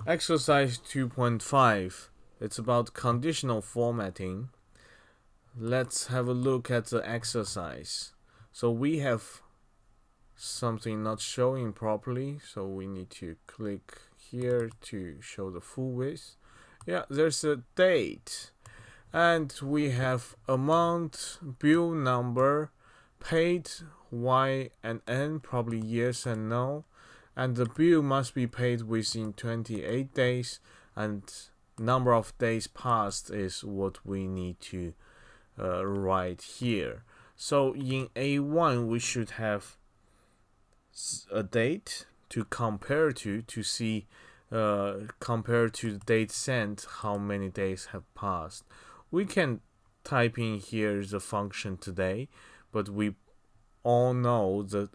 Exercise 2.5. It's about conditional formatting. Let's have a look at the exercise. So we have something not showing properly, so we need to click here to show the full width. Yeah, there's a date, and we have amount, bill number, paid, Y and N, probably yes and no, and the bill must be paid within 28 days, and number of days passed is what we need to write here. So in A1 we should have a date to compare to see compared to the date sent how many days have passed. We can type in here the function today, but we all know the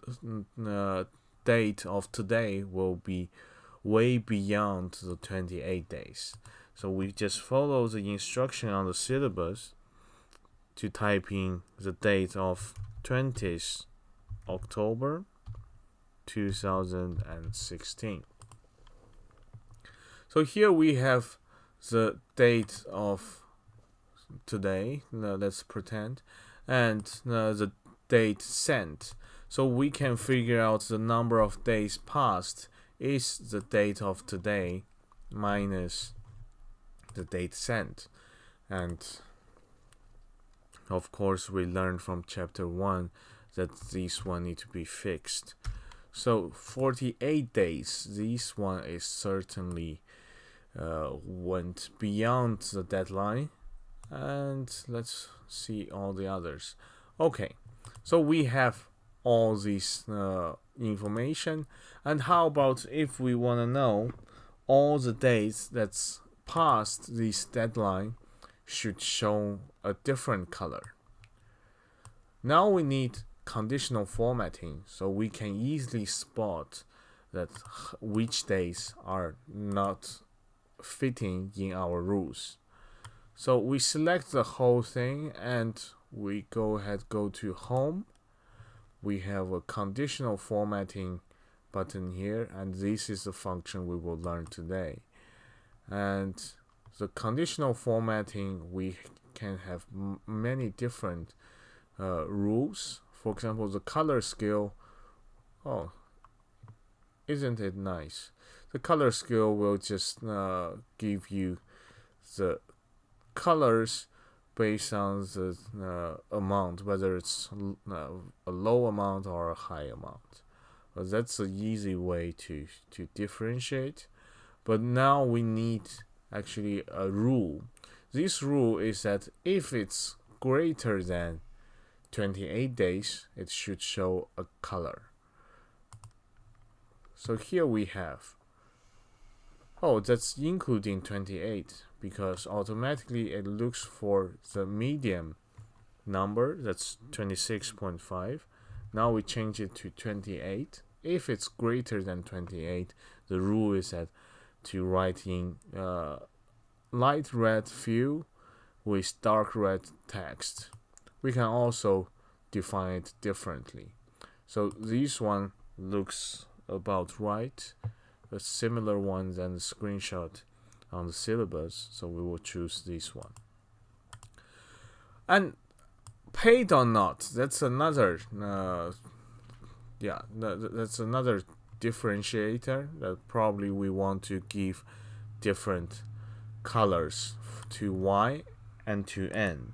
date of today will be way beyond the 28 days. So we just follow the instruction on the syllabus to type in the date of 20th October 2016. So here we have the date of today, let's pretend, and the date sent. So we can figure out the number of days passed is the date of today minus the date sent. And of course we learned from chapter 1 that this one need to be fixed. So 48 days, this one is certainly went beyond the deadline. And let's see all the others. Okay, so we have all this information. And how about if we want to know all the days that's past this deadline should show a different color? Now we need conditional formatting, so we can easily spot that which days are not fitting in our rules. So we select the whole thing and we go to home. We have a conditional formatting button here, and this is the function we will learn today. And the conditional formatting, we can have many different rules. For example, the color scale. Oh, isn't it nice? The color scale will just give you the colors based on the amount, whether it's a low amount or a high amount. But that's an easy way to differentiate. But now we need actually a rule. This rule is that if it's greater than 28 days, it should show a color. So here we have, oh, that's including 28, because automatically it looks for the medium number, that's 26.5. Now we change it to 28. If it's greater than 28, the rule is that to write in light red fill with dark red text. We can also define it differently. So this one looks about right, a similar one than the screenshot on the syllabus, so we will choose this one. And paid or not, that's another that's another differentiator that probably we want to give different colors to Y and to N.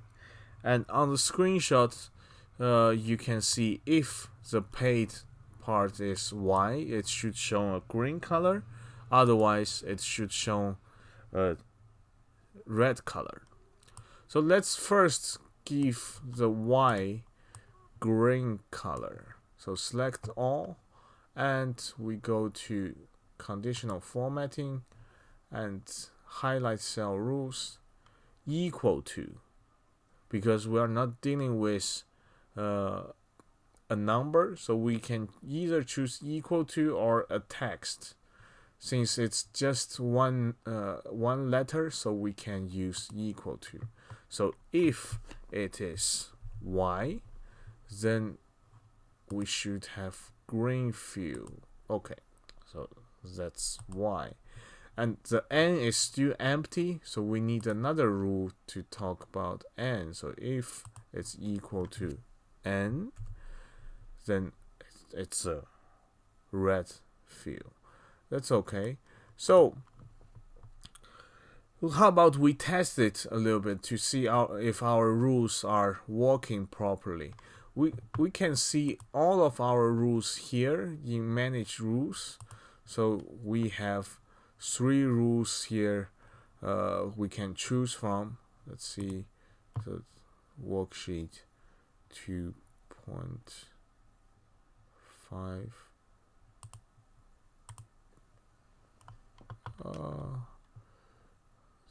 And on the screenshot, you can see if the paid part is Y, it should show a green color. Otherwise, it should show a red color. So let's first give the Y green color. So select all, and we go to conditional formatting and highlight cell rules equal to, because we are not dealing with a number, so we can either choose equal to or a text. Since it's just one letter, so we can use equal to. So if it is Y, then we should have green fill. Okay, so that's Y. and the n is still empty, so we need another rule to talk about n. So if it's equal to n, then it's a red field. That's okay. So how about we test it a little bit to see if our rules are working properly. We can see all of our rules here in manage rules. So we have 3 rules here we can choose from. Let's see the worksheet 2.5.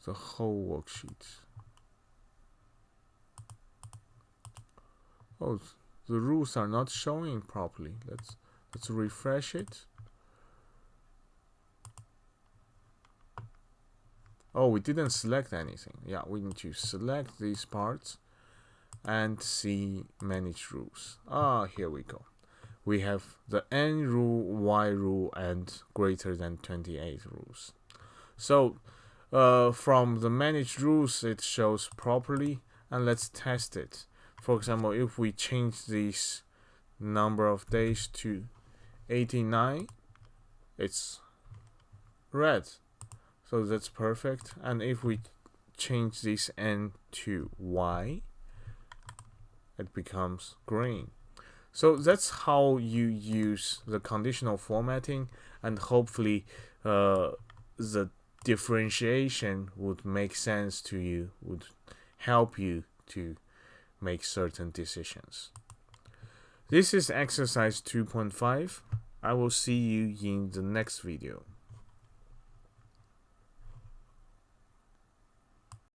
The whole worksheet. Oh, the rules are not showing properly. Let's refresh it. Oh, we didn't select anything. Yeah, we need to select these parts and see manage rules. Here we go. We have the n rule, y rule, and greater than 28 rules. So from the manage rules, it shows properly, and let's test it. For example, if we change this number of days to 89, it's red. So that's perfect. And if we change this n to y, it becomes green. So that's how you use the conditional formatting, and hopefully the differentiation would make sense to you, would help you to make certain decisions. This is exercise 2.5. I will see you in the next video.